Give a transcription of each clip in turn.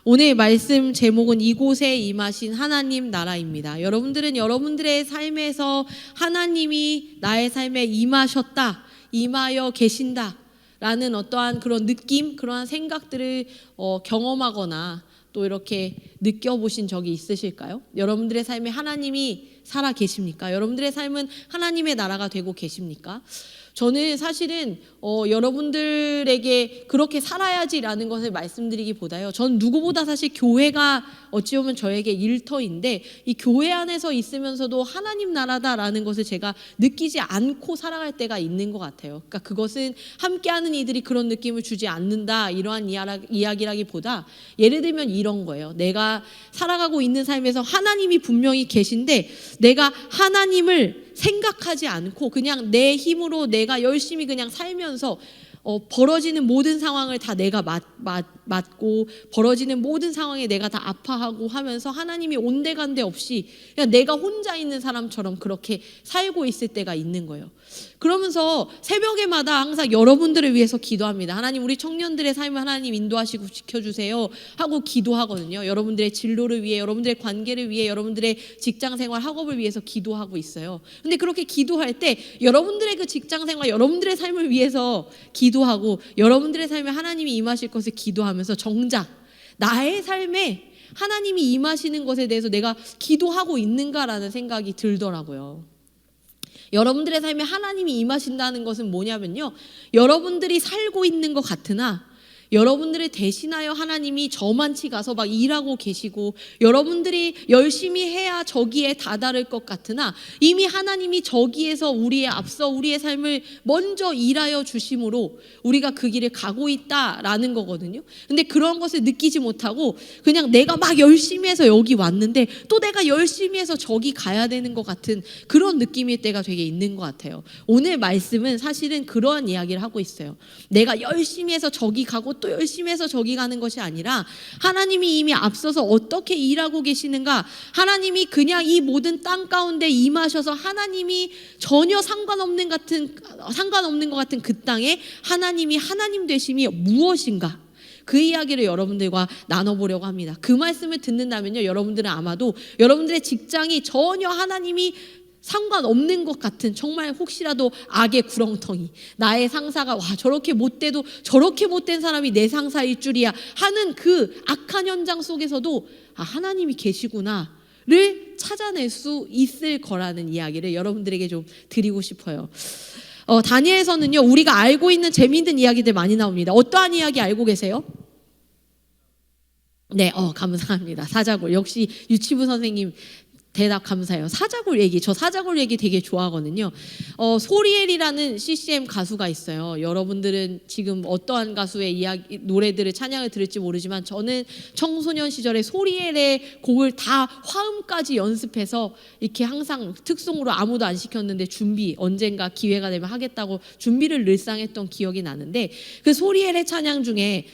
오늘 말씀 제목은 이곳에 임하신 하나님 나라입니다. 여러분들은 여러분들의 삶에서 하나님이 나의 삶에 임하셨다, 임하여 계신다 라는 어떠한 그런 느낌, 그러한 생각들을 경험하거나 또 이렇게 느껴보신 적이 있으실까요? 여러분들의 삶에 하나님이 살아 계십니까? 여러분들의 삶은 하나님의 나라가 되고 계십니까? 저는 사실은 여러분들에게 그렇게 살아야지라는 것을 말씀드리기보다요, 전 누구보다 사실 교회가 어찌 보면 저에게 일터인데, 이 교회 안에서 있으면서도 하나님 나라다라는 것을 제가 느끼지 않고 살아갈 때가 있는 것 같아요. 그러니까 그것은 함께하는 이들이 그런 느낌을 주지 않는다, 이러한 이야기라기보다 예를 들면 이런 거예요. 내가 살아가고 있는 삶에서 하나님이 분명히 계신데 내가 하나님을 생각하지 않고 그냥 내 힘으로 내가 열심히 그냥 살면서 벌어지는 모든 상황을 다 내가 맞고 벌어지는 모든 상황에 내가 다 아파하고 하면서 하나님이 온데간데 없이 그냥 내가 혼자 있는 사람처럼 그렇게 살고 있을 때가 있는 거예요. 그러면서 새벽에마다 항상 여러분들을 위해서 기도합니다. 하나님, 우리 청년들의 삶을 하나님 인도하시고 지켜주세요 하고 기도하거든요. 여러분들의 진로를 위해, 여러분들의 관계를 위해, 여러분들의 직장생활, 학업을 위해서 기도하고 있어요. 근데 그렇게 기도할 때 여러분들의 그 직장생활, 여러분들의 삶을 위해서 기도하고 여러분들의 삶에 하나님이 임하실 것을 기도하면서 정작 나의 삶에 하나님이 임하시는 것에 대해서 내가 기도하고 있는가라는 생각이 들더라고요. 여러분들의 삶에 하나님이 임하신다는 것은 뭐냐면요, 여러분들이 살고 있는 것 같으나 여러분들을 대신하여 하나님이 저만치 가서 막 일하고 계시고 여러분들이 열심히 해야 저기에 다다를 것 같으나 이미 하나님이 저기에서 우리의 앞서 우리의 삶을 먼저 일하여 주심으로 우리가 그 길을 가고 있다라는 거거든요. 근데 그런 것을 느끼지 못하고 그냥 내가 막 열심히 해서 여기 왔는데 또 내가 열심히 해서 저기 가야 되는 것 같은 그런 느낌일 때가 되게 있는 것 같아요. 오늘 말씀은 사실은 그러한 이야기를 하고 있어요. 내가 열심히 해서 저기 가고 또 열심히 해서 저기 가는 것이 아니라 하나님이 이미 앞서서 어떻게 일하고 계시는가, 하나님이 그냥 이 모든 땅 가운데 임하셔서 하나님이 전혀 상관없는 것 같은 그 땅에 하나님이 하나님 되심이 무엇인가, 그 이야기를 여러분들과 나눠보려고 합니다. 그 말씀을 듣는다면요, 여러분들은 아마도 여러분들의 직장이 전혀 하나님이 상관없는 것 같은, 정말 혹시라도 악의 구렁텅이, 나의 상사가 저렇게 못돼도 저렇게 못된 사람이 내 상사일 줄이야 하는 그 악한 현장 속에서도 하나님이 계시구나를 찾아낼 수 있을 거라는 이야기를 여러분들에게 좀 드리고 싶어요. 다니엘서는요, 우리가 알고 있는 재미있는 이야기들 많이 나옵니다. 어떠한 이야기 알고 계세요? 네, 감사합니다. 사자굴, 역시 유치부 선생님 대답 감사해요. 사자굴 얘기, 저 사자굴 얘기 되게 좋아하거든요. 소리엘이라는 CCM 가수가 있어요. 여러분들은 지금 어떠한 가수의 이야기, 노래들을, 찬양을 들을지 모르지만 저는 청소년 시절에 소리엘의 곡을 다 화음까지 연습해서 이렇게 항상 특송으로 아무도 안 시켰는데 언젠가 기회가 되면 하겠다고 준비를 늘상 했던 기억이 나는데, 그 소리엘의 찬양 중에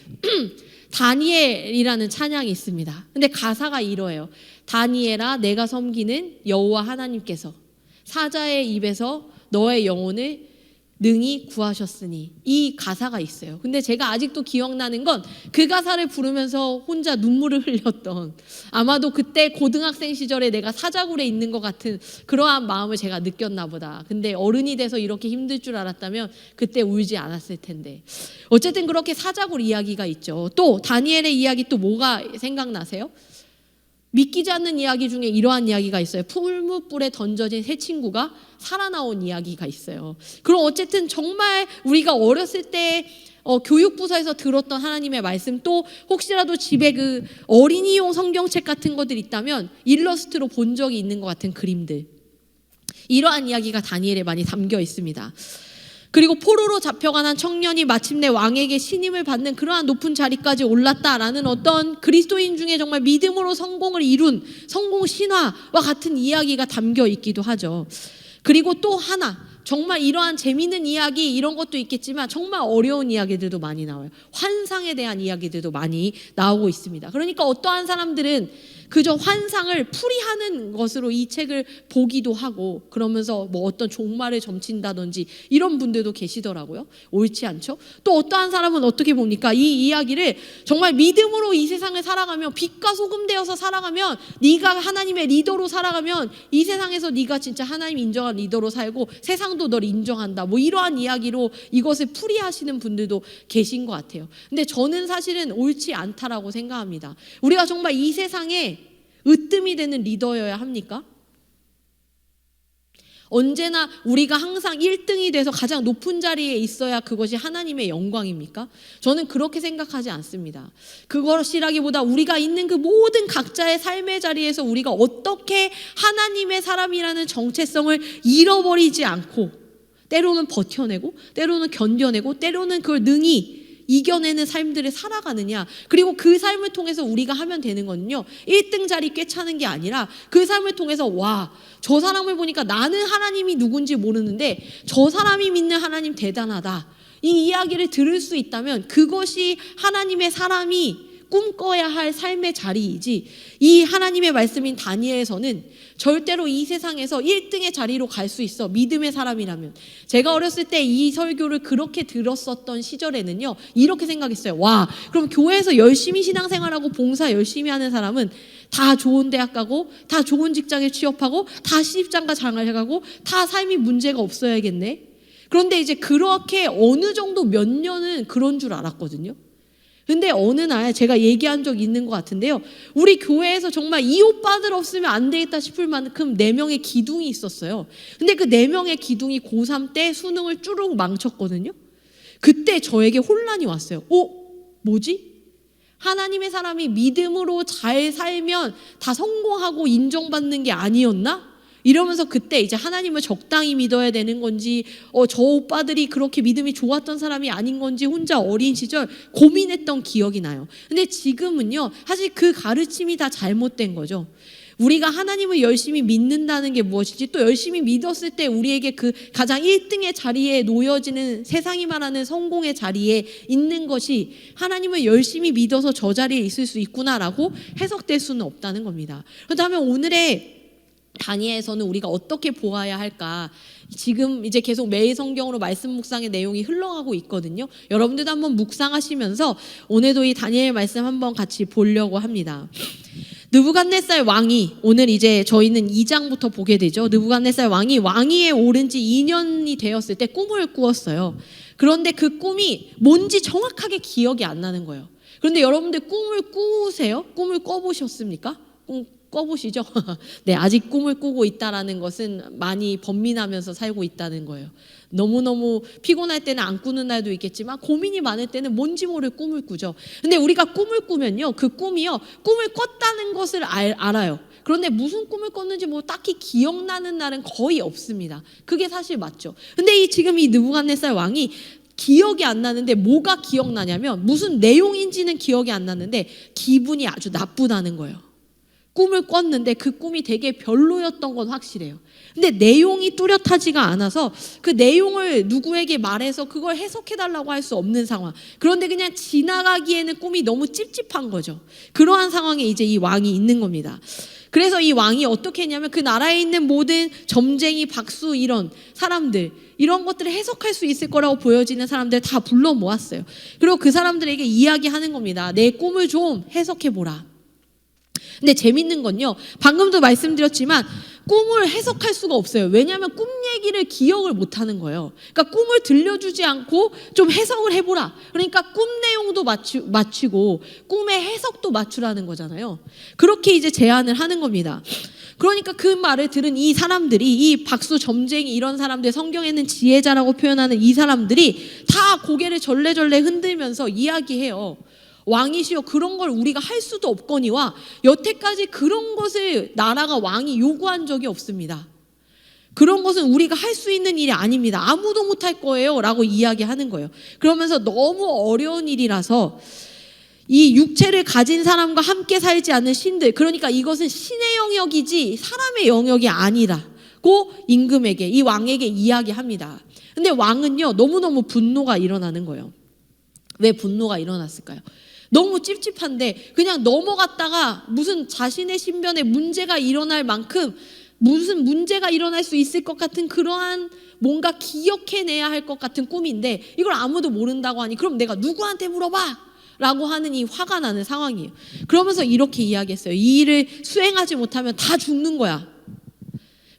다니엘이라는 찬양이 있습니다. 근데 가사가 이러해요. 다니엘아, 내가 섬기는 여호와 하나님께서 사자의 입에서 너의 영혼을 능히 구하셨으니, 이 가사가 있어요. 근데 제가 아직도 기억나는 건 그 가사를 부르면서 혼자 눈물을 흘렸던, 아마도 그때 고등학생 시절에 내가 사자굴에 있는 것 같은 그러한 마음을 제가 느꼈나 보다. 근데 어른이 돼서 이렇게 힘들 줄 알았다면 그때 울지 않았을 텐데. 어쨌든 그렇게 사자굴 이야기가 있죠. 또 다니엘의 이야기 또 뭐가 생각나세요? 믿기지 않는 이야기 중에 이러한 이야기가 있어요. 풀무불에 던져진 새 친구가 살아나온 이야기가 있어요. 그럼 어쨌든 정말 우리가 어렸을 때 교육부서에서 들었던 하나님의 말씀, 또 혹시라도 집에 그 어린이용 성경책 같은 것들 있다면 일러스트로 본 적이 있는 것 같은 그림들, 이러한 이야기가 다니엘에 많이 담겨 있습니다. 그리고 포로로 잡혀간 한 청년이 마침내 왕에게 신임을 받는 그러한 높은 자리까지 올랐다라는 어떤 그리스도인 중에 정말 믿음으로 성공을 이룬 성공 신화와 같은 이야기가 담겨 있기도 하죠. 그리고 또 하나, 정말 이러한 재미있는 이야기 이런 것도 있겠지만 정말 어려운 이야기들도 많이 나와요. 환상에 대한 이야기들도 많이 나오고 있습니다. 그러니까 어떠한 사람들은 그저 환상을 풀이하는 것으로 이 책을 보기도 하고 그러면서 뭐 어떤 종말을 점친다든지 이런 분들도 계시더라고요. 옳지 않죠? 또 어떠한 사람은 어떻게 봅니까? 이 이야기를 정말 믿음으로 이 세상을 살아가면, 빛과 소금 되어서 살아가면, 네가 하나님의 리더로 살아가면 이 세상에서 네가 진짜 하나님 인정한 리더로 살고 세상도 널 인정한다, 뭐 이러한 이야기로 이것을 풀이하시는 분들도 계신 것 같아요. 근데 저는 사실은 옳지 않다라고 생각합니다. 우리가 정말 이 세상에 으뜸이 되는 리더여야 합니까? 언제나 우리가 항상 1등이 돼서 가장 높은 자리에 있어야 그것이 하나님의 영광입니까? 저는 그렇게 생각하지 않습니다. 그것이라기보다 우리가 있는 그 모든 각자의 삶의 자리에서 우리가 어떻게 하나님의 사람이라는 정체성을 잃어버리지 않고 때로는 버텨내고 때로는 견뎌내고 때로는 그걸 능히 이겨내는 삶들을 살아가느냐. 그리고 그 삶을 통해서 우리가 하면 되는 거는요, 1등 자리 꿰차는 게 아니라 그 삶을 통해서 와, 저 사람을 보니까 나는 하나님이 누군지 모르는데 저 사람이 믿는 하나님 대단하다, 이 이야기를 들을 수 있다면 그것이 하나님의 사람이 꿈꿔야 할 삶의 자리이지, 이 하나님의 말씀인 다니엘서는 절대로 이 세상에서 1등의 자리로 갈 수 있어, 믿음의 사람이라면. 제가 어렸을 때 이 설교를 그렇게 들었었던 시절에는요, 이렇게 생각했어요. 와, 그럼 교회에서 열심히 신앙생활하고 봉사 열심히 하는 사람은 다 좋은 대학 가고 다 좋은 직장에 취업하고 다 시집장가 장을 가고 다 삶이 문제가 없어야겠네. 그런데 이제 그렇게 어느 정도 몇 년은 그런 줄 알았거든요. 근데 어느 날 제가 얘기한 적 있는 것 같은데요, 우리 교회에서 정말 이 오빠들 없으면 안 되겠다 싶을 만큼 4명의 기둥이 있었어요. 근데 그 4명의 기둥이 고3 때 수능을 쭈르륵 망쳤거든요. 그때 저에게 혼란이 왔어요. 뭐지? 하나님의 사람이 믿음으로 잘 살면 다 성공하고 인정받는 게 아니었나? 이러면서 그때 이제 하나님을 적당히 믿어야 되는 건지, 저 오빠들이 그렇게 믿음이 좋았던 사람이 아닌 건지 혼자 어린 시절 고민했던 기억이 나요. 근데 지금은요, 사실 그 가르침이 다 잘못된 거죠. 우리가 하나님을 열심히 믿는다는 게 무엇인지, 또 열심히 믿었을 때 우리에게 그 가장 1등의 자리에 놓여지는, 세상이 말하는 성공의 자리에 있는 것이 하나님을 열심히 믿어서 저 자리에 있을 수 있구나라고 해석될 수는 없다는 겁니다. 그렇다면 오늘의 다니엘서는 우리가 어떻게 보아야 할까? 지금 이제 계속 매일 성경으로 말씀 묵상의 내용이 흘러가고 있거든요. 여러분들도 한번 묵상하시면서 오늘도 이 다니엘 말씀 한번 같이 보려고 합니다. 느부갓네살 왕이, 오늘 이제 저희는 2장부터 보게 되죠. 느부갓네살 왕이 왕위에 오른 지 2년이 되었을 때 꿈을 꾸었어요. 그런데 그 꿈이 뭔지 정확하게 기억이 안 나는 거예요. 그런데 여러분들 꿈을 꾸세요? 꿈을 꿔보셨습니까? 꿔보시죠? 네, 아직 꿈을 꾸고 있다라는 것은 많이 번민하면서 살고 있다는 거예요. 너무너무 피곤할 때는 안 꾸는 날도 있겠지만 고민이 많을 때는 뭔지 모를 꿈을 꾸죠. 근데 우리가 꿈을 꾸면요, 그 꿈이요, 꿈을 꿨다는 것을 알아요. 그런데 무슨 꿈을 꿨는지 뭐 딱히 기억나는 날은 거의 없습니다. 그게 사실 맞죠. 근데 지금 이 느부갓네살 왕이 기억이 안 나는데, 뭐가 기억나냐면 무슨 내용인지는 기억이 안 나는데 기분이 아주 나쁘다는 거예요. 꿈을 꿨는데 그 꿈이 되게 별로였던 건 확실해요. 근데 내용이 뚜렷하지가 않아서 그 내용을 누구에게 말해서 그걸 해석해달라고 할 수 없는 상황. 그런데 그냥 지나가기에는 꿈이 너무 찝찝한 거죠. 그러한 상황에 이제 이 왕이 있는 겁니다. 그래서 이 왕이 어떻게 했냐면 그 나라에 있는 모든 점쟁이, 박수 이런 사람들, 이런 것들을 해석할 수 있을 거라고 보여지는 사람들 다 불러 모았어요. 그리고 그 사람들에게 이야기하는 겁니다. 내 꿈을 좀 해석해보라. 근데 재밌는 건요, 방금도 말씀드렸지만 꿈을 해석할 수가 없어요. 왜냐하면 꿈 얘기를 기억을 못하는 거예요. 그러니까 꿈을 들려주지 않고 좀 해석을 해보라. 그러니까 꿈 내용도 맞추고 꿈의 해석도 맞추라는 거잖아요. 그렇게 이제 제안을 하는 겁니다. 그러니까 그 말을 들은 이 사람들이, 이 박수 점쟁이 이런 사람들, 성경에는 지혜자라고 표현하는 이 사람들이 다 고개를 절레절레 흔들면서 이야기해요. 왕이시여, 그런 걸 우리가 할 수도 없거니와 여태까지 그런 것을 나라가 왕이 요구한 적이 없습니다. 그런 것은 우리가 할 수 있는 일이 아닙니다. 아무도 못할 거예요 라고 이야기하는 거예요. 그러면서 너무 어려운 일이라서 이 육체를 가진 사람과 함께 살지 않는 신들, 그러니까 이것은 신의 영역이지 사람의 영역이 아니라 임금에게, 이 왕에게 이야기합니다. 근데 왕은요, 너무너무 분노가 일어나는 거예요. 왜 분노가 일어났을까요? 너무 찝찝한데 그냥 넘어갔다가 무슨 자신의 신변에 문제가 일어날 만큼 무슨 문제가 일어날 수 있을 것 같은 그러한 뭔가 기억해내야 할 것 같은 꿈인데 이걸 아무도 모른다고 하니 그럼 내가 누구한테 물어봐? 라고 하는 이 화가 나는 상황이에요. 그러면서 이렇게 이야기했어요. 이 일을 수행하지 못하면 다 죽는 거야.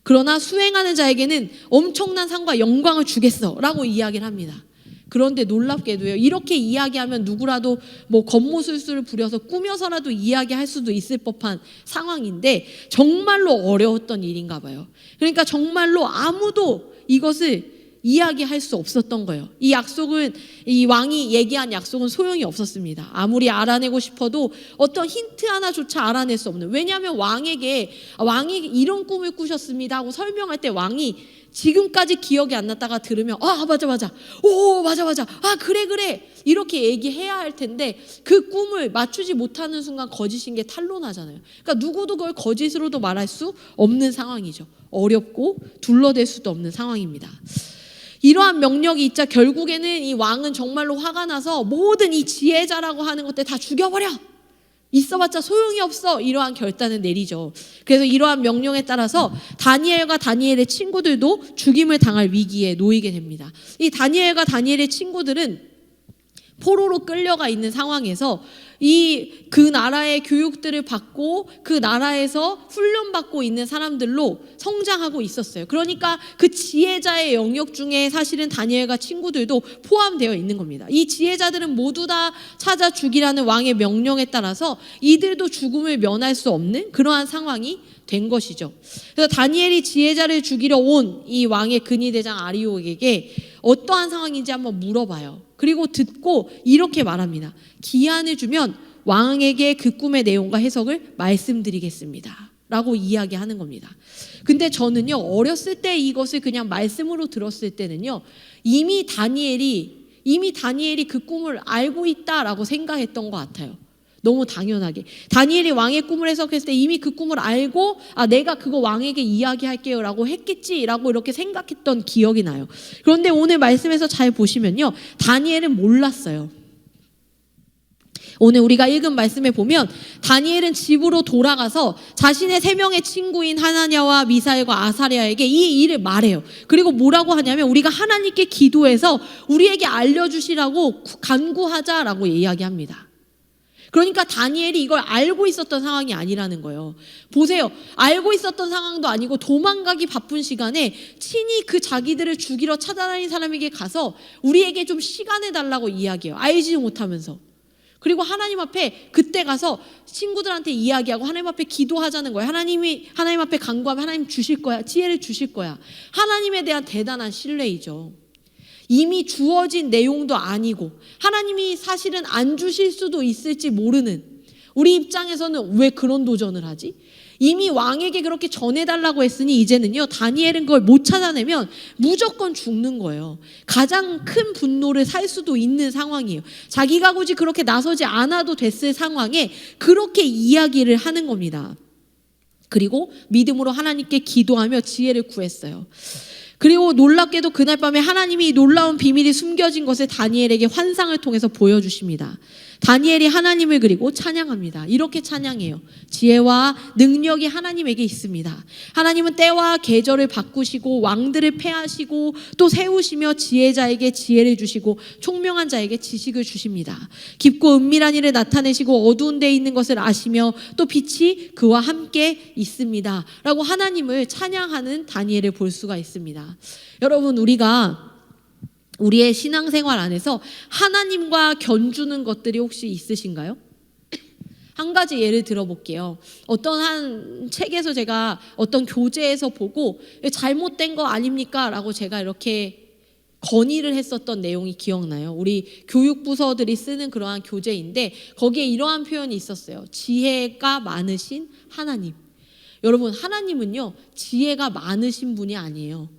그러나 수행하는 자에게는 엄청난 상과 영광을 주겠어 라고 이야기를 합니다. 그런데 놀랍게도요, 이렇게 이야기하면 누구라도 뭐 겉모술수를 부려서 꾸며서라도 이야기할 수도 있을 법한 상황인데 정말로 어려웠던 일인가 봐요. 그러니까 정말로 아무도 이것을 이야기할 수 없었던 거예요. 이 약속은, 이 왕이 얘기한 약속은 소용이 없었습니다. 아무리 알아내고 싶어도 어떤 힌트 하나조차 알아낼 수 없는. 왜냐하면 왕이 이런 꿈을 꾸셨습니다 하고 설명할 때 왕이 지금까지 기억이 안 났다가 들으면 맞아 오 맞아 그래 이렇게 얘기해야 할 텐데 그 꿈을 맞추지 못하는 순간 거짓인 게 탄로나잖아요. 그러니까 누구도 그걸 거짓으로도 말할 수 없는 상황이죠. 어렵고 둘러댈 수도 없는 상황입니다. 이러한 명령이 있자 결국에는 이 왕은 정말로 화가 나서 모든 이 지혜자라고 하는 것들 다 죽여버려, 있어봤자 소용이 없어, 이러한 결단을 내리죠. 그래서 이러한 명령에 따라서 다니엘과 다니엘의 친구들도 죽임을 당할 위기에 놓이게 됩니다. 이 다니엘과 다니엘의 친구들은 포로로 끌려가 있는 상황에서 그 나라의 교육들을 받고 그 나라에서 훈련받고 있는 사람들로 성장하고 있었어요. 그러니까 그 지혜자의 영역 중에 사실은 다니엘과 친구들도 포함되어 있는 겁니다. 이 지혜자들은 모두 다 찾아 죽이라는 왕의 명령에 따라서 이들도 죽음을 면할 수 없는 그러한 상황이 된 것이죠. 그래서 다니엘이 지혜자를 죽이러 온 이 왕의 근위대장 아리옥에게 어떠한 상황인지 한번 물어봐요. 그리고 듣고 이렇게 말합니다. 기한을 주면 왕에게 그 꿈의 내용과 해석을 말씀드리겠습니다 라고 이야기하는 겁니다. 근데 저는요, 어렸을 때 이것을 그냥 말씀으로 들었을 때는요, 이미 다니엘이 그 꿈을 알고 있다라고 생각했던 것 같아요. 너무 당연하게 다니엘이 왕의 꿈을 해석했을 때 이미 그 꿈을 알고 내가 그거 왕에게 이야기할게요 라고 했겠지라고 이렇게 생각했던 기억이 나요. 그런데 오늘 말씀에서 잘 보시면요, 다니엘은 몰랐어요. 오늘 우리가 읽은 말씀에 보면 다니엘은 집으로 돌아가서 자신의 3명의 친구인 하나냐와 미사엘과 아사랴에게 이 일을 말해요. 그리고 뭐라고 하냐면 우리가 하나님께 기도해서 우리에게 알려주시라고 간구하자라고 이야기합니다. 그러니까 다니엘이 이걸 알고 있었던 상황이 아니라는 거예요. 보세요. 알고 있었던 상황도 아니고 도망가기 바쁜 시간에 친히 그 자기들을 죽이러 찾아다닌 사람에게 가서 우리에게 좀 시간을 달라고 이야기해요. 알지 못하면서. 그리고 하나님 앞에 그때 가서 친구들한테 이야기하고 하나님 앞에 기도하자는 거예요. 하나님 앞에 간구하면 하나님 주실 거야. 지혜를 주실 거야. 하나님에 대한 대단한 신뢰이죠. 이미 주어진 내용도 아니고 하나님이 사실은 안 주실 수도 있을지 모르는 우리 입장에서는 왜 그런 도전을 하지? 이미 왕에게 그렇게 전해달라고 했으니 이제는요, 다니엘은 그걸 못 찾아내면 무조건 죽는 거예요. 가장 큰 분노를 살 수도 있는 상황이에요. 자기가 굳이 그렇게 나서지 않아도 됐을 상황에 그렇게 이야기를 하는 겁니다. 그리고 믿음으로 하나님께 기도하며 지혜를 구했어요. 그리고 놀랍게도 그날 밤에 하나님이 놀라운 비밀이 숨겨진 것을 다니엘에게 환상을 통해서 보여주십니다. 다니엘이 하나님을 그리고 찬양합니다. 이렇게 찬양해요. 지혜와 능력이 하나님에게 있습니다. 하나님은 때와 계절을 바꾸시고 왕들을 패하시고 또 세우시며 지혜자에게 지혜를 주시고 총명한 자에게 지식을 주십니다. 깊고 은밀한 일을 나타내시고 어두운 데에 있는 것을 아시며 또 빛이 그와 함께 있습니다 라고 하나님을 찬양하는 다니엘을 볼 수가 있습니다. 여러분, 우리의 신앙생활 안에서 하나님과 견주는 것들이 혹시 있으신가요? 한 가지 예를 들어볼게요. 어떤 한 책에서 제가 어떤 교재에서 보고 잘못된 거 아닙니까? 라고 제가 이렇게 건의를 했었던 내용이 기억나요. 우리 교육부서들이 쓰는 그러한 교재인데 거기에 이러한 표현이 있었어요. 지혜가 많으신 하나님. 여러분, 하나님은요, 지혜가 많으신 분이 아니에요.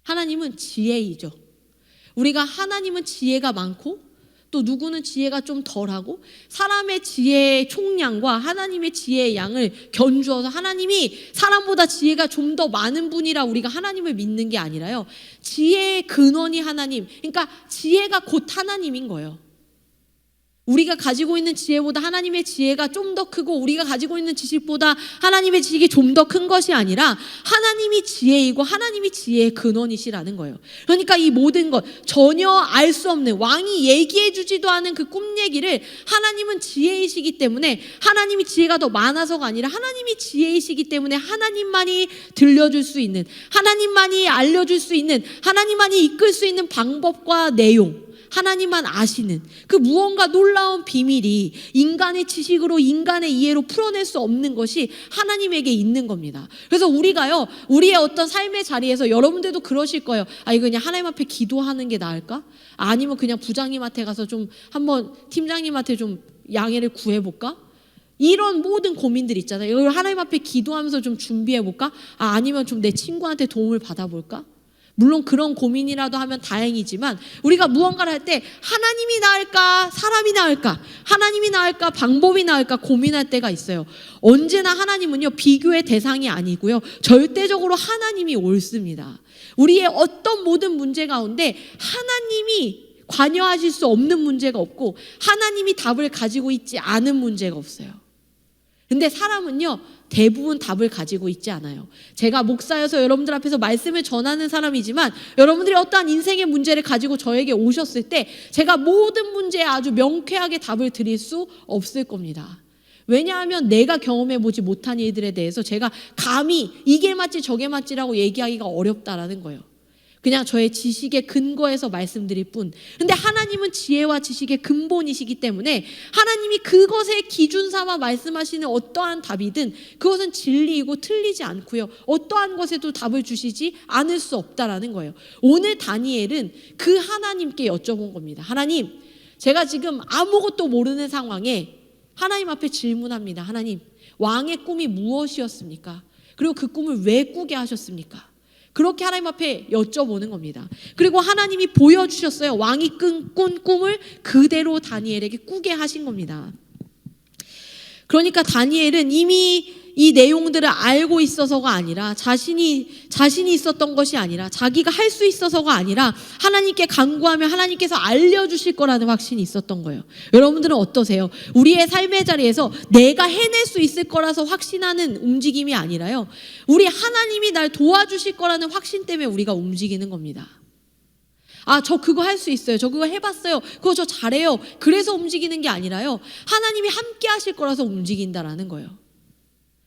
하나님은 지혜이죠. 하나님은 지혜가 많고 또 누구는 지혜가 좀 덜하고, 사람의 지혜의 총량과 하나님의 지혜의 양을 견주어서 하나님이 사람보다 지혜가 좀 더 많은 분이라 우리가 하나님을 믿는 게 아니라요, 지혜의 근원이 하나님, 그러니까 지혜가 곧 하나님인 거예요. 우리가 가지고 있는 지혜보다 하나님의 지혜가 좀 더 크고, 우리가 가지고 있는 지식보다 하나님의 지식이 좀 더 큰 것이 아니라 하나님이 지혜이고 하나님이 지혜의 근원이시라는 거예요. 그러니까 이 모든 것, 전혀 알 수 없는, 왕이 얘기해 주지도 않은 그 꿈 얘기를 하나님은 지혜이시기 때문에, 하나님이 지혜가 더 많아서가 아니라 하나님이 지혜이시기 때문에 하나님만이 들려줄 수 있는, 하나님만이 알려줄 수 있는, 하나님만이 이끌 수 있는 방법과 내용, 하나님만 아시는 그 무언가 놀라운 비밀이 인간의 지식으로, 인간의 이해로 풀어낼 수 없는 것이 하나님에게 있는 겁니다. 그래서 우리가요, 우리의 어떤 삶의 자리에서, 여러분들도 그러실 거예요. 이거 그냥 하나님 앞에 기도하는 게 나을까? 아니면 그냥 부장님한테 가서 좀 한번, 팀장님한테 좀 양해를 구해볼까? 이런 모든 고민들 있잖아요. 이걸 하나님 앞에 기도하면서 좀 준비해볼까? 아니면 좀 내 친구한테 도움을 받아볼까? 물론 그런 고민이라도 하면 다행이지만, 우리가 무언가를 할 때 하나님이 나을까, 사람이 나을까, 하나님이 나을까, 방법이 나을까 고민할 때가 있어요. 언제나 하나님은요, 비교의 대상이 아니고요, 절대적으로 하나님이 옳습니다. 우리의 어떤 모든 문제 가운데 하나님이 관여하실 수 없는 문제가 없고, 하나님이 답을 가지고 있지 않은 문제가 없어요. 근데 사람은요, 대부분 답을 가지고 있지 않아요. 제가 목사여서 여러분들 앞에서 말씀을 전하는 사람이지만, 여러분들이 어떠한 인생의 문제를 가지고 저에게 오셨을 때 제가 모든 문제에 아주 명쾌하게 답을 드릴 수 없을 겁니다. 왜냐하면 내가 경험해보지 못한 일들에 대해서 제가 감히 이게 맞지 저게 맞지라고 얘기하기가 어렵다라는 거예요. 그냥 저의 지식의 근거에서 말씀드릴 뿐. 근데 하나님은 지혜와 지식의 근본이시기 때문에 하나님이 그것의 기준 삼아 말씀하시는 어떠한 답이든 그것은 진리이고 틀리지 않고요, 어떠한 것에도 답을 주시지 않을 수 없다라는 거예요. 오늘 다니엘은 그 하나님께 여쭤본 겁니다. 하나님, 제가 지금 아무것도 모르는 상황에 하나님 앞에 질문합니다. 하나님, 왕의 꿈이 무엇이었습니까? 그리고 그 꿈을 왜 꾸게 하셨습니까? 그렇게 하나님 앞에 여쭤보는 겁니다. 그리고 하나님이 보여주셨어요. 왕이 꾼 꿈을 그대로 다니엘에게 꾸게 하신 겁니다. 그러니까 다니엘은 이미 이 내용들을 알고 있어서가 아니라, 자신이 있었던 것이 아니라, 자기가 할 수 있어서가 아니라 하나님께 간구하면 하나님께서 알려주실 거라는 확신이 있었던 거예요. 여러분들은 어떠세요? 우리의 삶의 자리에서 내가 해낼 수 있을 거라서 확신하는 움직임이 아니라요, 우리 하나님이 날 도와주실 거라는 확신 때문에 우리가 움직이는 겁니다. 저 그거 할 수 있어요. 저 그거 해봤어요. 그거 저 잘해요. 그래서 움직이는 게 아니라요, 하나님이 함께 하실 거라서 움직인다라는 거예요.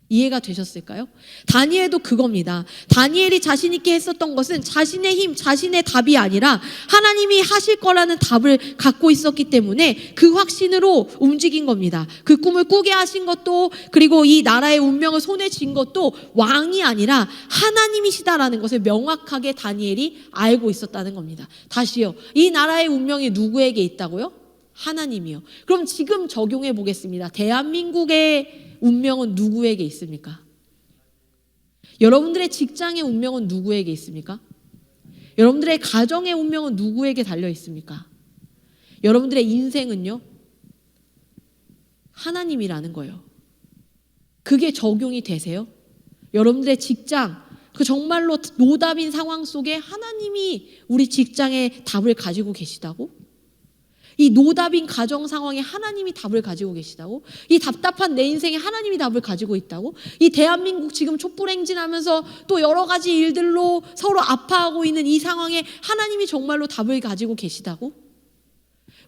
이해가 되셨을까요? 다니엘도 그겁니다. 다니엘이 자신 있게 했었던 것은 자신의 힘, 자신의 답이 아니라 하나님이 하실 거라는 답을 갖고 있었기 때문에 그 확신으로 움직인 겁니다. 그 꿈을 꾸게 하신 것도, 그리고 이 나라의 운명을 손에 쥔 것도 왕이 아니라 하나님이시다라는 것을 명확하게 다니엘이 알고 있었다는 겁니다. 다시요, 이 나라의 운명이 누구에게 있다고요? 하나님이요. 그럼 지금 적용해 보겠습니다. 대한민국의 운명은 누구에게 있습니까? 여러분들의 직장의 운명은 누구에게 있습니까? 여러분들의 가정의 운명은 누구에게 달려 있습니까? 여러분들의 인생은요, 하나님이라는 거예요. 그게 적용이 되세요? 여러분들의 직장, 그 정말로 노답인 상황 속에 하나님이 우리 직장의 답을 가지고 계시다고? 이 노답인 가정 상황에 하나님이 답을 가지고 계시다고? 이 답답한 내 인생에 하나님이 답을 가지고 있다고? 이 대한민국 지금 촛불행진하면서 또 여러 가지 일들로 서로 아파하고 있는 이 상황에 하나님이 정말로 답을 가지고 계시다고?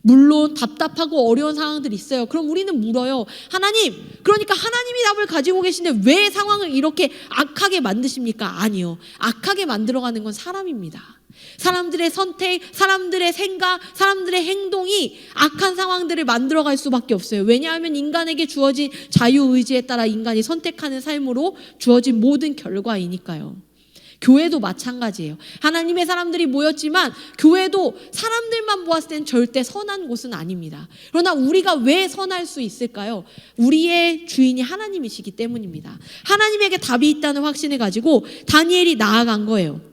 물론 답답하고 어려운 상황들이 있어요. 그럼 우리는 물어요. 하나님, 그러니까 하나님이 답을 가지고 계신데 왜 상황을 이렇게 악하게 만드십니까? 아니요. 악하게 만들어가는 건 사람입니다. 사람들의 선택, 사람들의 생각, 사람들의 행동이 악한 상황들을 만들어갈 수밖에 없어요. 왜냐하면 인간에게 주어진 자유의지에 따라 인간이 선택하는 삶으로 주어진 모든 결과이니까요. 교회도 마찬가지예요. 하나님의 사람들이 모였지만 교회도 사람들만 보았을 땐 절대 선한 곳은 아닙니다. 그러나 우리가 왜 선할 수 있을까요? 우리의 주인이 하나님이시기 때문입니다. 하나님에게 답이 있다는 확신을 가지고 다니엘이 나아간 거예요.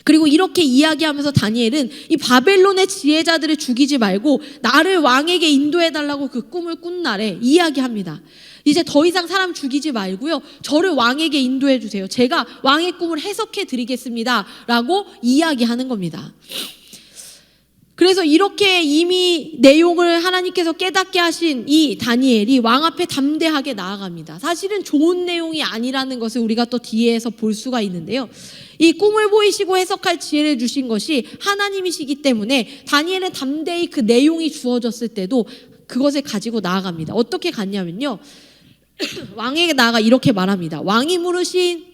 그리고 이렇게 이야기하면서 다니엘은 이 바벨론의 지혜자들을 죽이지 말고 나를 왕에게 인도해달라고 그 꿈을 꾼 날에 이야기합니다. 이제 더 이상 사람 죽이지 말고요, 저를 왕에게 인도해 주세요. 제가 왕의 꿈을 해석해 드리겠습니다 라고 이야기하는 겁니다. 그래서 이렇게 이미 내용을 하나님께서 깨닫게 하신 이 다니엘이 왕 앞에 담대하게 나아갑니다. 사실은 좋은 내용이 아니라는 것을 우리가 또 뒤에서 볼 수가 있는데요, 이 꿈을 보이시고 해석할 지혜를 주신 것이 하나님이시기 때문에 다니엘은 담대히 그 내용이 주어졌을 때도 그것을 가지고 나아갑니다. 어떻게 갔냐면요, 왕에게 나아가 이렇게 말합니다. 왕이 물으신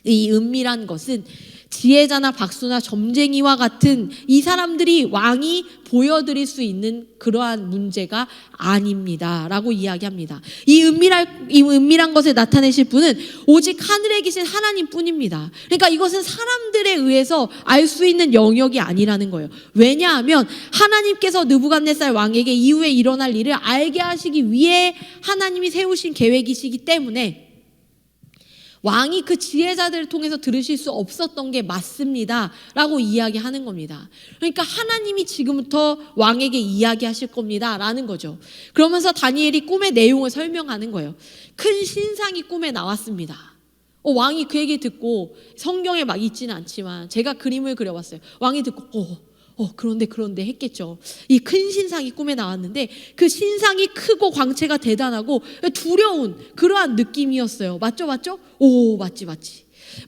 이 은밀한 것은 지혜자나 박수나 점쟁이와 같은 이 사람들이 왕이 보여드릴 수 있는 그러한 문제가 아닙니다 라고 이야기합니다. 이 은밀한 것을 나타내실 분은 오직 하늘에 계신 하나님 뿐입니다. 그러니까 이것은 사람들에 의해서 알 수 있는 영역이 아니라는 거예요. 왜냐하면 하나님께서 느부갓네살 왕에게 이후에 일어날 일을 알게 하시기 위해 하나님이 세우신 계획이시기 때문에 왕이 그 지혜자들을 통해서 들으실 수 없었던 게 맞습니다 라고 이야기하는 겁니다. 그러니까 하나님이 지금부터 왕에게 이야기하실 겁니다 라는 거죠. 그러면서 다니엘이 꿈의 내용을 설명하는 거예요. 큰 신상이 꿈에 나왔습니다. 왕이 그 얘기 듣고, 성경에 막 있지는 않지만 제가 그림을 그려봤어요. 왕이 듣고 그런데 했겠죠. 이 큰 신상이 꿈에 나왔는데 그 신상이 크고 광채가 대단하고 두려운 그러한 느낌이었어요. 맞죠? 오, 맞지.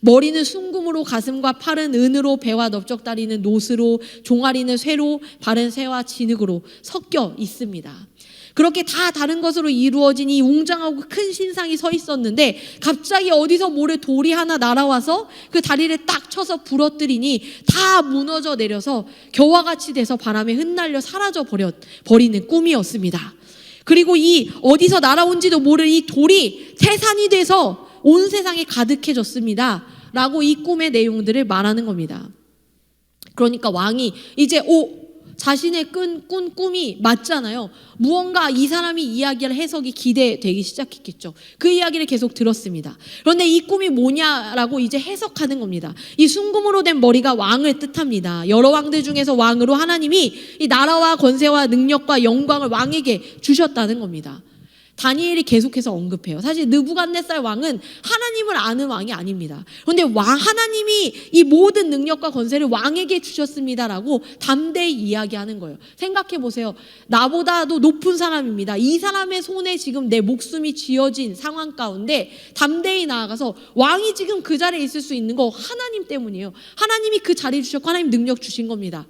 머리는 순금으로, 가슴과 팔은 은으로, 배와 넓적다리는 노스로, 종아리는 쇠로, 발은 새와 진흙으로 섞여 있습니다. 그렇게 다 다른 것으로 이루어진 이 웅장하고 큰 신상이 서 있었는데 갑자기 어디서 모래 돌이 하나 날아와서 그 다리를 딱 쳐서 부러뜨리니 다 무너져 내려서 겨와 같이 돼서 바람에 흩날려 사라져 버리는 꿈이었습니다. 그리고 이 어디서 날아온지도 모를 이 돌이 태산이 돼서 온 세상에 가득해졌습니다 라고 이 꿈의 내용들을 말하는 겁니다. 그러니까 왕이 이제 자신의 꾼 꿈이 맞잖아요. 무언가 이 사람이 이야기할 해석이 기대되기 시작했겠죠. 그 이야기를 계속 들었습니다. 그런데 이 꿈이 뭐냐라고 이제 해석하는 겁니다. 이 순금으로 된 머리가 왕을 뜻합니다. 여러 왕들 중에서 왕으로 하나님이 이 나라와 권세와 능력과 영광을 왕에게 주셨다는 겁니다. 다니엘이 계속해서 언급해요. 사실 느부갓네살 왕은 하나님을 아는 왕이 아닙니다. 그런데 하나님이 이 모든 능력과 권세를 왕에게 주셨습니다라고 담대히 이야기하는 거예요. 생각해 보세요. 나보다도 높은 사람입니다. 이 사람의 손에 지금 내 목숨이 쥐어진 상황 가운데 담대히 나아가서 왕이 지금 그 자리에 있을 수 있는 거 하나님 때문이에요. 하나님이 그 자리 주셨고 하나님 능력 주신 겁니다.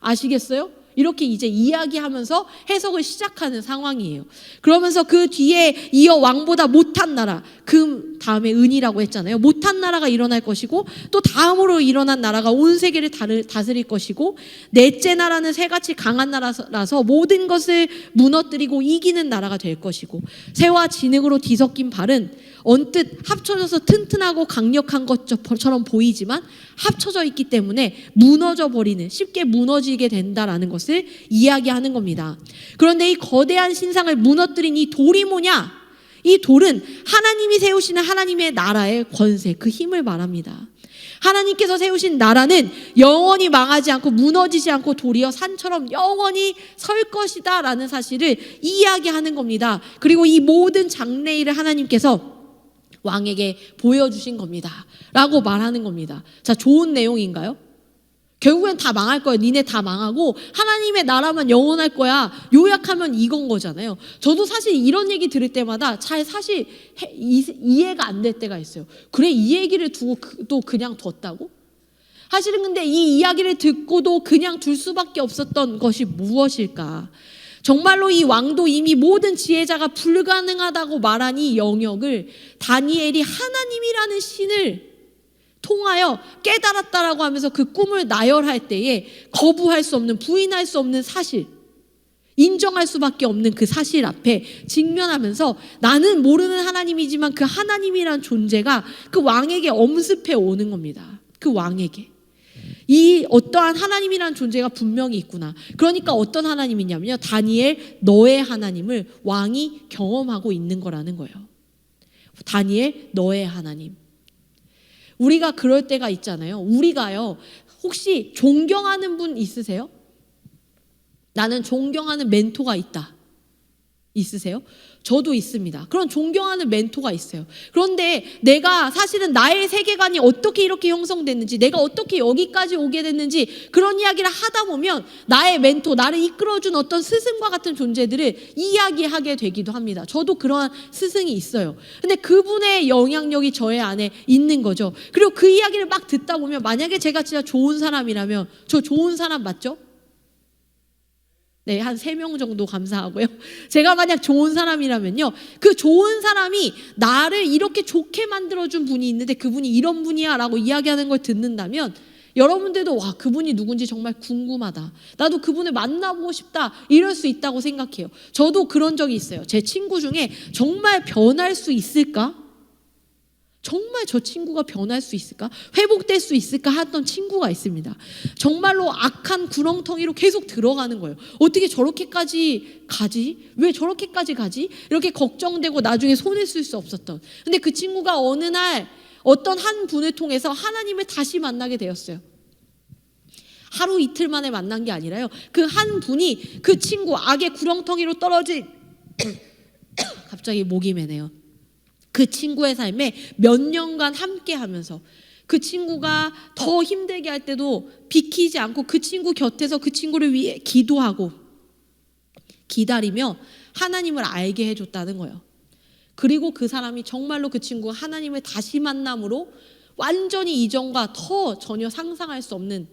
아시겠어요? 이렇게 이제 이야기하면서 해석을 시작하는 상황이에요. 그러면서 그 뒤에 이어 왕보다 못한 나라, 그 다음에 은이라고 했잖아요. 못한 나라가 일어날 것이고 또 다음으로 일어난 나라가 온 세계를 다스릴 것이고 넷째 나라는 새같이 강한 나라라서 모든 것을 무너뜨리고 이기는 나라가 될 것이고 새와 진흙으로 뒤섞인 발은 언뜻 합쳐져서 튼튼하고 강력한 것처럼 보이지만 합쳐져 있기 때문에 쉽게 무너지게 된다라는 것을 이야기하는 겁니다. 그런데 이 거대한 신상을 무너뜨린 이 돌이 뭐냐? 이 돌은 하나님이 세우시는 하나님의 나라의 권세, 그 힘을 말합니다. 하나님께서 세우신 나라는 영원히 망하지 않고 무너지지 않고 도리어 산처럼 영원히 설 것이다 라는 사실을 이야기하는 겁니다. 그리고 이 모든 장래일을 하나님께서 왕에게 보여주신 겁니다 라고 말하는 겁니다. 자, 좋은 내용인가요? 결국엔 다 망할 거야. 니네 다 망하고 하나님의 나라만 영원할 거야. 요약하면 이건 거잖아요. 저도 사실 이런 얘기 들을 때마다 잘 사실 이해가 안 될 때가 있어요. 그래, 이 얘기를 두고 또 그냥 뒀다고? 사실은 근데 이 이야기를 듣고도 그냥 둘 수밖에 없었던 것이 무엇일까? 정말로 이 왕도 이미 모든 지혜자가 불가능하다고 말한 이 영역을 다니엘이 하나님이라는 신을 통하여 깨달았다라고 하면서 그 꿈을 나열할 때에 거부할 수 없는, 부인할 수 없는 사실, 인정할 수밖에 없는 그 사실 앞에 직면하면서 나는 모르는 하나님이지만 그 하나님이란 존재가 그 왕에게 엄습해 오는 겁니다. 그 왕에게. 이 어떠한 하나님이란 존재가 분명히 있구나. 그러니까 어떤 하나님이냐면요, 다니엘 너의 하나님을 왕이 경험하고 있는 거라는 거예요. 다니엘 너의 하나님. 우리가 그럴 때가 있잖아요. 우리가요, 혹시 존경하는 분 있으세요? 나는 존경하는 멘토가 있다. 있으세요? 저도 있습니다. 그런 존경하는 멘토가 있어요. 그런데 내가 사실은 나의 세계관이 어떻게 이렇게 형성됐는지, 내가 어떻게 여기까지 오게 됐는지 그런 이야기를 하다 보면 나의 멘토, 나를 이끌어준 어떤 스승과 같은 존재들을 이야기하게 되기도 합니다. 저도 그러한 스승이 있어요. 근데 그분의 영향력이 저의 안에 있는 거죠. 그리고 그 이야기를 막 듣다 보면 만약에 제가 진짜 좋은 사람이라면, 저 좋은 사람 맞죠? 네, 한 3명 정도 감사하고요. 제가 만약 좋은 사람이라면요, 그 좋은 사람이 나를 이렇게 좋게 만들어준 분이 있는데 그분이 이런 분이야 라고 이야기하는 걸 듣는다면 여러분들도 와, 그분이 누군지 정말 궁금하다, 나도 그분을 만나보고 싶다, 이럴 수 있다고 생각해요. 저도 그런 적이 있어요. 제 친구 중에 정말 변할 수 있을까? 정말 저 친구가 변할 수 있을까? 회복될 수 있을까? 하던 친구가 있습니다. 정말로 악한 구렁텅이로 계속 들어가는 거예요. 어떻게 저렇게까지 가지? 왜 저렇게까지 가지? 이렇게 걱정되고 나중에 손을 쓸 수 없었던. 근데 그 친구가 어느 날 어떤 한 분을 통해서 하나님을 다시 만나게 되었어요. 하루 이틀 만에 만난 게 아니라요, 그 한 분이 그 친구 악의 구렁텅이로 떨어진 갑자기 목이 메네요. 그 친구의 삶에 몇 년간 함께 하면서 그 친구가 더 힘들게 할 때도 비키지 않고 그 친구 곁에서 그 친구를 위해 기도하고 기다리며 하나님을 알게 해줬다는 거예요. 그리고 그 사람이 정말로 그 친구가 하나님을 다시 만남으로 완전히 이전과 더 전혀 상상할 수 없는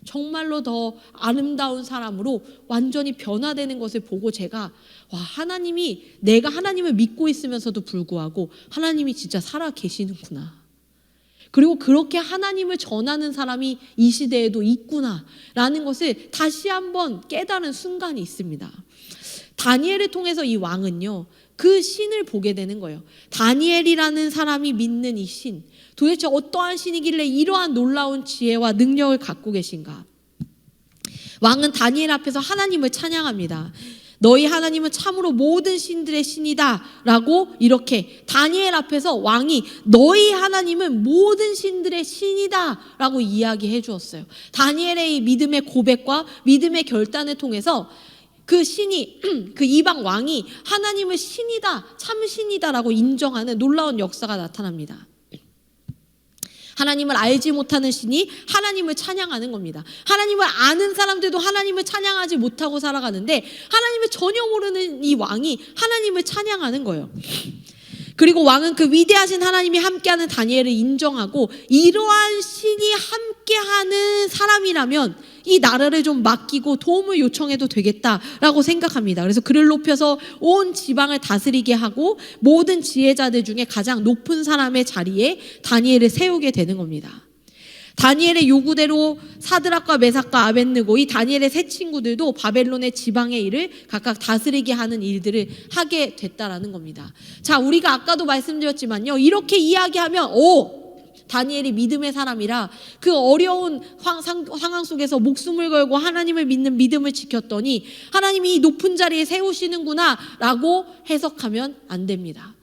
정말로 더 아름다운 사람으로 완전히 변화되는 것을 보고 제가 와, 하나님이, 내가 하나님을 믿고 있으면서도 불구하고 하나님이 진짜 살아 계시는구나, 그리고 그렇게 하나님을 전하는 사람이 이 시대에도 있구나 라는 것을 다시 한번 깨달은 순간이 있습니다. 다니엘을 통해서 이 왕은요, 그 신을 보게 되는 거예요. 다니엘이라는 사람이 믿는 이 신, 도대체 어떠한 신이길래 이러한 놀라운 지혜와 능력을 갖고 계신가? 왕은 다니엘 앞에서 하나님을 찬양합니다. 너희 하나님은 참으로 모든 신들의 신이다 라고 이렇게 다니엘 앞에서 왕이 너희 하나님은 모든 신들의 신이다 라고 이야기해 주었어요. 다니엘의 이 믿음의 고백과 믿음의 결단을 통해서 그 신이, 그 이방 왕이 하나님을 신이다, 참 신이다 라고 인정하는 놀라운 역사가 나타납니다. 하나님을 알지 못하는 신이 하나님을 찬양하는 겁니다. 하나님을 아는 사람들도 하나님을 찬양하지 못하고 살아가는데 하나님을 전혀 모르는 이 왕이 하나님을 찬양하는 거예요. 그리고 왕은 그 위대하신 하나님이 함께하는 다니엘을 인정하고 이러한 신이 함께하는 사람이라면 이 나라를 좀 맡기고 도움을 요청해도 되겠다라고 생각합니다. 그래서 그를 높여서 온 지방을 다스리게 하고 모든 지혜자들 중에 가장 높은 사람의 자리에 다니엘을 세우게 되는 겁니다. 다니엘의 요구대로 사드락과 메삭과 아벳느고, 이 다니엘의 세 친구들도 바벨론의 지방의 일을 각각 다스리게 하는 일들을 하게 됐다라는 겁니다. 자, 우리가 아까도 말씀드렸지만요, 이렇게 이야기하면 다니엘이 믿음의 사람이라 그 어려운 상황 속에서 목숨을 걸고 하나님을 믿는 믿음을 지켰더니 하나님이 이 높은 자리에 세우시는구나 라고 해석하면 안 됩니다.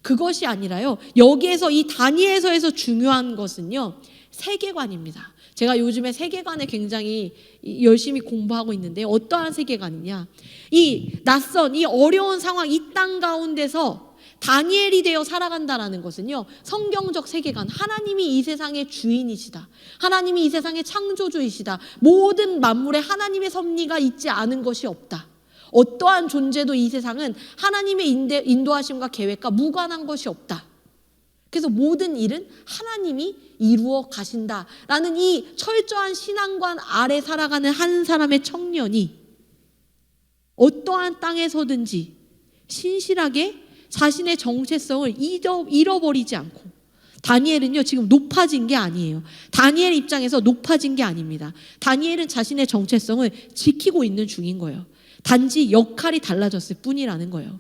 그것이 아니라요, 여기에서 이 다니엘서에서 중요한 것은요, 세계관입니다. 제가 요즘에 세계관을 굉장히 열심히 공부하고 있는데 어떠한 세계관이냐, 이 낯선 이 어려운 상황, 이 땅 가운데서 다니엘이 되어 살아간다라는 것은요, 성경적 세계관, 하나님이 이 세상의 주인이시다, 하나님이 이 세상의 창조주이시다, 모든 만물에 하나님의 섭리가 있지 않은 것이 없다, 어떠한 존재도 이 세상은 하나님의 인도하심과 계획과 무관한 것이 없다, 그래서 모든 일은 하나님이 이루어 가신다라는 이 철저한 신앙관 아래 살아가는 한 사람의 청년이 어떠한 땅에서든지 신실하게 자신의 정체성을 잃어버리지 않고, 다니엘은요 지금 높아진 게 아니에요. 다니엘 입장에서 높아진 게 아닙니다. 다니엘은 자신의 정체성을 지키고 있는 중인 거예요. 단지 역할이 달라졌을 뿐이라는 거예요.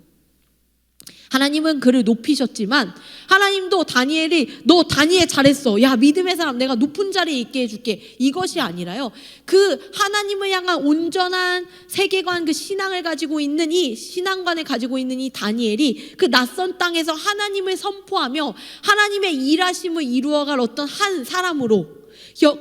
하나님은 그를 높이셨지만 하나님도 다니엘이 너 다니엘 잘했어. 야 믿음의 사람 내가 높은 자리에 있게 해줄게. 이것이 아니라요. 그 하나님을 향한 온전한 세계관 그 신앙을 가지고 있는 이 신앙관을 가지고 있는 이 다니엘이 그 낯선 땅에서 하나님을 선포하며 하나님의 일하심을 이루어갈 어떤 한 사람으로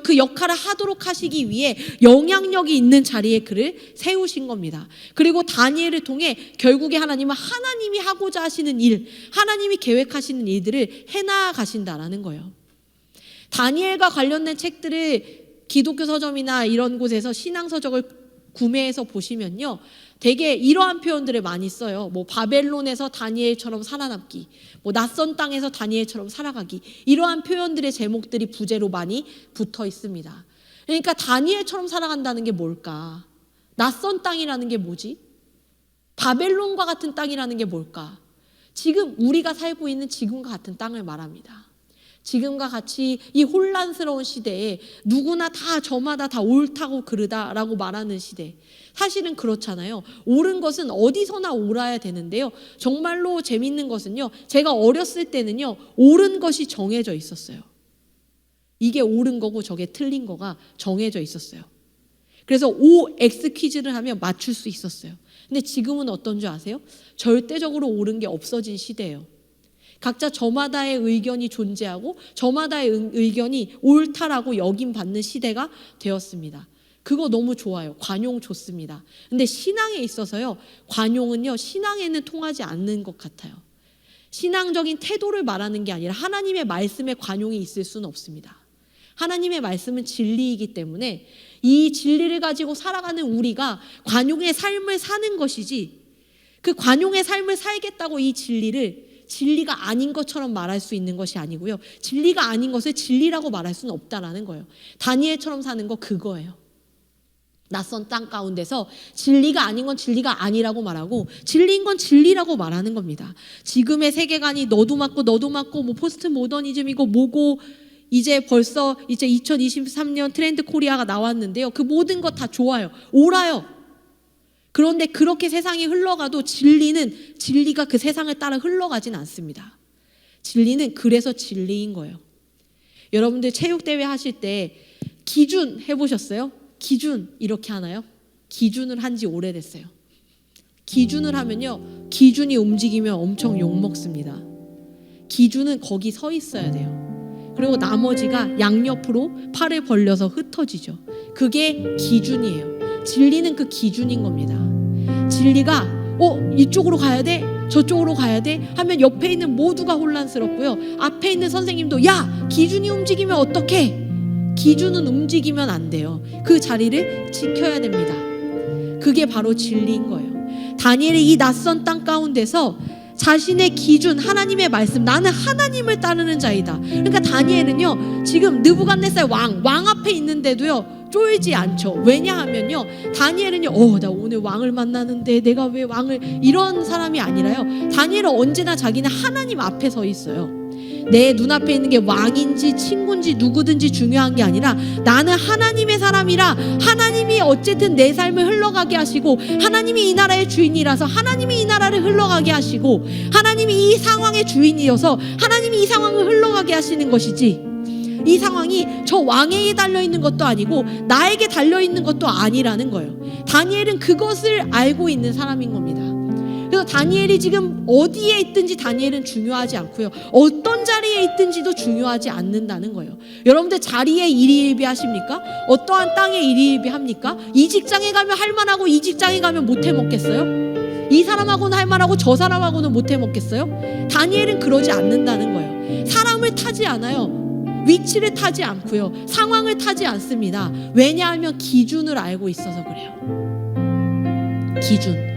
그 역할을 하도록 하시기 위해 영향력이 있는 자리에 그를 세우신 겁니다. 그리고 다니엘을 통해 결국에 하나님은 하나님이 하고자 하시는 일, 하나님이 계획하시는 일들을 해나가신다라는 거예요. 다니엘과 관련된 책들을 기독교 서점이나 이런 곳에서 신앙서적을 구매해서 보시면요, 되게 이러한 표현들을 많이 써요. 뭐 바벨론에서 다니엘처럼 살아남기, 뭐 낯선 땅에서 다니엘처럼 살아가기, 이러한 표현들의 제목들이 부제로 많이 붙어 있습니다. 그러니까 다니엘처럼 살아간다는 게 뭘까? 낯선 땅이라는 게 뭐지? 바벨론과 같은 땅이라는 게 뭘까? 지금 우리가 살고 있는 지금과 같은 땅을 말합니다. 지금과 같이 이 혼란스러운 시대에 누구나 다 저마다 다 옳다고 그르다라고 말하는 시대. 사실은 그렇잖아요. 옳은 것은 어디서나 옳아야 되는데요. 정말로 재밌는 것은요, 제가 어렸을 때는요, 옳은 것이 정해져 있었어요. 이게 옳은 거고 저게 틀린 거가 정해져 있었어요. 그래서 OX 퀴즈를 하면 맞출 수 있었어요. 근데 지금은 어떤 줄 아세요? 절대적으로 옳은 게 없어진 시대예요. 각자 저마다의 의견이 존재하고 저마다의 의견이 옳다라고 여김받는 시대가 되었습니다. 그거 너무 좋아요. 관용 좋습니다. 근데 신앙에 있어서요, 관용은요, 신앙에는 통하지 않는 것 같아요. 신앙적인 태도를 말하는 게 아니라 하나님의 말씀에 관용이 있을 수는 없습니다. 하나님의 말씀은 진리이기 때문에 이 진리를 가지고 살아가는 우리가 관용의 삶을 사는 것이지, 그 관용의 삶을 살겠다고 이 진리를 진리가 아닌 것처럼 말할 수 있는 것이 아니고요, 진리가 아닌 것을 진리라고 말할 수는 없다라는 거예요. 다니엘처럼 사는 거 그거예요. 낯선 땅 가운데서 진리가 아닌 건 진리가 아니라고 말하고 진리인 건 진리라고 말하는 겁니다. 지금의 세계관이 너도 맞고 뭐 포스트 모더니즘이고 뭐고, 이제 벌써 이제 2023년 트렌드 코리아가 나왔는데요, 그 모든 것 다 좋아요. 옳아요. 그런데 그렇게 세상이 흘러가도 진리가 그 세상을 따라 흘러가진 않습니다. 진리는 그래서 진리인 거예요. 여러분들 체육대회 하실 때 기준 해보셨어요? 기준 이렇게 하나요? 기준을 한 지 오래됐어요. 기준을 하면요, 기준이 움직이면 엄청 욕먹습니다. 기준은 거기 서 있어야 돼요. 그리고 나머지가 양옆으로 팔을 벌려서 흩어지죠. 그게 기준이에요. 진리는 그 기준인 겁니다. 진리가 이쪽으로 가야 돼? 저쪽으로 가야 돼? 하면 옆에 있는 모두가 혼란스럽고요, 앞에 있는 선생님도 야! 기준이 움직이면 어떡해? 기준은 움직이면 안 돼요. 그 자리를 지켜야 됩니다. 그게 바로 진리인 거예요. 다니엘이 이 낯선 땅 가운데서 자신의 기준, 하나님의 말씀, 나는 하나님을 따르는 자이다. 그러니까 다니엘은요, 지금 느부갓네살 왕 앞에 있는데도요, 쫄지 않죠. 왜냐하면요, 다니엘은요, 나 오늘 왕을 만나는데 내가 왜 왕을, 이런 사람이 아니라요, 다니엘은 언제나 자기는 하나님 앞에 서 있어요. 내 눈앞에 있는 게 왕인지 친구인지 누구든지 중요한 게 아니라 나는 하나님의 사람이라, 하나님이 어쨌든 내 삶을 흘러가게 하시고, 하나님이 이 나라의 주인이라서 하나님이 이 나라를 흘러가게 하시고, 하나님이 이 상황의 주인이어서 하나님이 이 상황을 흘러가게 하시는 것이지, 이 상황이 저 왕에게 달려있는 것도 아니고 나에게 달려있는 것도 아니라는 거예요. 다니엘은 그것을 알고 있는 사람인 겁니다. 그래서 다니엘이 지금 어디에 있든지 다니엘은 중요하지 않고요, 어떤 자리에 있든지도 중요하지 않는다는 거예요. 여러분들 자리에 일희일비하십니까? 어떠한 땅에 일희일비합니까? 이 직장에 가면 할 만하고 이 직장에 가면 못 해먹겠어요? 이 사람하고는 할 만하고 저 사람하고는 못 해먹겠어요? 다니엘은 그러지 않는다는 거예요. 사람을 타지 않아요. 위치를 타지 않고요, 상황을 타지 않습니다. 왜냐하면 기준을 알고 있어서 그래요. 기준.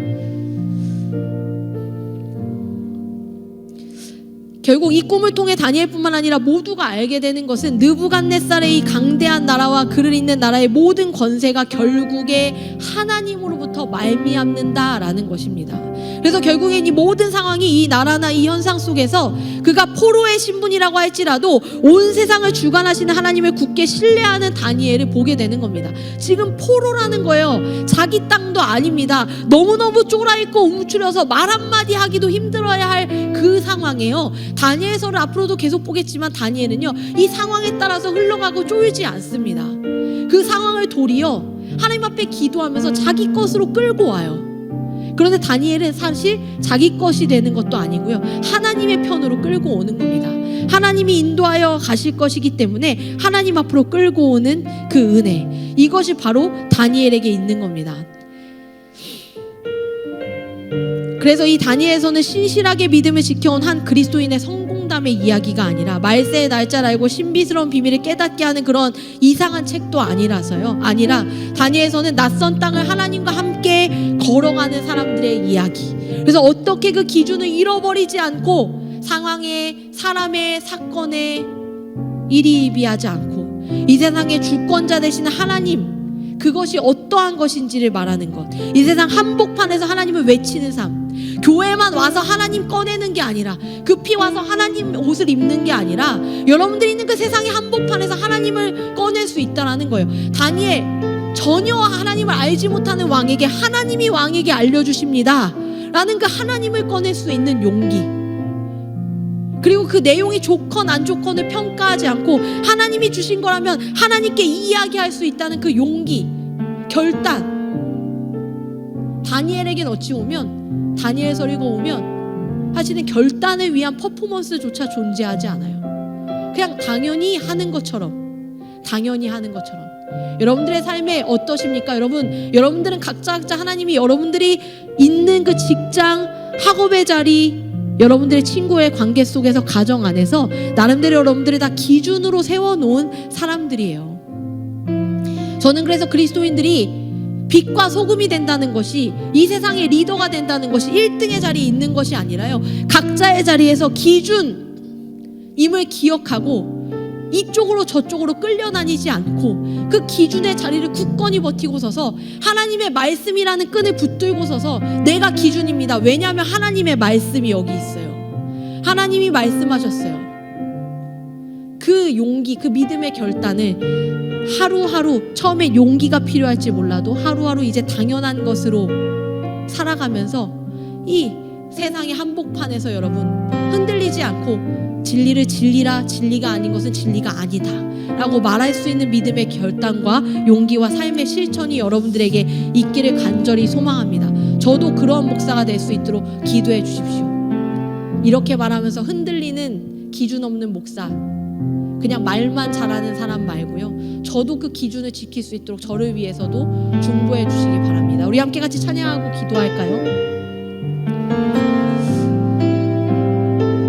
결국 이 꿈을 통해 다니엘뿐만 아니라 모두가 알게 되는 것은 느부갓네살의 이 강대한 나라와 그를 잇는 나라의 모든 권세가 결국에 하나님으로부터 말미암는다라는 것입니다. 그래서 결국엔 이 모든 상황이 이 나라나 이 현상 속에서 그가 포로의 신분이라고 할지라도 온 세상을 주관하시는 하나님을 굳게 신뢰하는 다니엘을 보게 되는 겁니다. 지금 포로라는 거예요. 자기 땅도 아닙니다. 너무너무 쫄아있고 움츠려서 말 한마디 하기도 힘들어야 할 그 상황이에요. 다니엘서를 앞으로도 계속 보겠지만 다니엘은요, 이 상황에 따라서 흘러가고 쫄지 않습니다. 그 상황을 도리어 하나님 앞에 기도하면서 자기 것으로 끌고 와요. 그런데 다니엘은 사실 자기 것이 되는 것도 아니고요, 하나님의 편으로 끌고 오는 겁니다. 하나님이 인도하여 가실 것이기 때문에 하나님 앞으로 끌고 오는 그 은혜, 이것이 바로 다니엘에게 있는 겁니다. 그래서 이 다니엘서는 신실하게 믿음을 지켜온 한 그리스도인의 성공담의 이야기가 아니라 말세의 날짜를 알고 신비스러운 비밀을 깨닫게 하는 그런 이상한 책도 아니라 다니엘서는 낯선 땅을 하나님과 함께 걸어가는 사람들의 이야기. 그래서 어떻게 그 기준을 잃어버리지 않고 상황에, 사람의, 사건에 일희일비하지 않고 이 세상의 주권자 되시는 하나님, 그것이 어떠한 것인지를 말하는 것. 이 세상 한복판에서 하나님을 외치는 삶, 교회만 와서 하나님 꺼내는 게 아니라, 급히 와서 하나님 옷을 입는 게 아니라 여러분들이 있는 그 세상의 한복판에서 하나님을 꺼낼 수 있다는 거예요. 다니엘, 전혀 하나님을 알지 못하는 왕에게 하나님이 왕에게 알려주십니다 라는 그 하나님을 꺼낼 수 있는 용기, 그리고 그 내용이 좋건 안 좋건을 평가하지 않고 하나님이 주신 거라면 하나님께 이야기할 수 있다는 그 용기, 결단. 다니엘에겐 어찌 보면, 다니엘서를 읽어오면 사실은 결단을 위한 퍼포먼스조차 존재하지 않아요. 그냥 당연히 하는 것처럼. 여러분들의 삶에 어떠십니까? 여러분들은 각자 하나님이 여러분들이 있는 그 직장, 학업의 자리, 여러분들의 친구의 관계 속에서, 가정 안에서 나름대로 여러분들이 다 기준으로 세워놓은 사람들이에요. 저는 그래서 그리스도인들이 빛과 소금이 된다는 것이, 이 세상의 리더가 된다는 것이 1등의 자리에 있는 것이 아니라요, 각자의 자리에서 기준임을 기억하고 이쪽으로 저쪽으로 끌려다니지 않고 그 기준의 자리를 굳건히 버티고 서서 하나님의 말씀이라는 끈을 붙들고 서서 내가 기준입니다. 왜냐하면 하나님의 말씀이 여기 있어요. 하나님이 말씀하셨어요. 그 용기, 그 믿음의 결단을 하루하루, 처음에 용기가 필요할지 몰라도 하루하루 이제 당연한 것으로 살아가면서 이 세상의 한복판에서 여러분 흔들리지 않고 진리를 진리라, 진리가 아닌 것은 진리가 아니다 라고 말할 수 있는 믿음의 결단과 용기와 삶의 실천이 여러분들에게 있기를 간절히 소망합니다. 저도 그런 목사가 될 수 있도록 기도해 주십시오. 이렇게 말하면서 흔들리는 기준 없는 목사, 그냥 말만 잘하는 사람 말고요, 저도 그 기준을 지킬 수 있도록 저를 위해서도 중보해 주시기 바랍니다. 우리 함께 같이 찬양하고 기도할까요?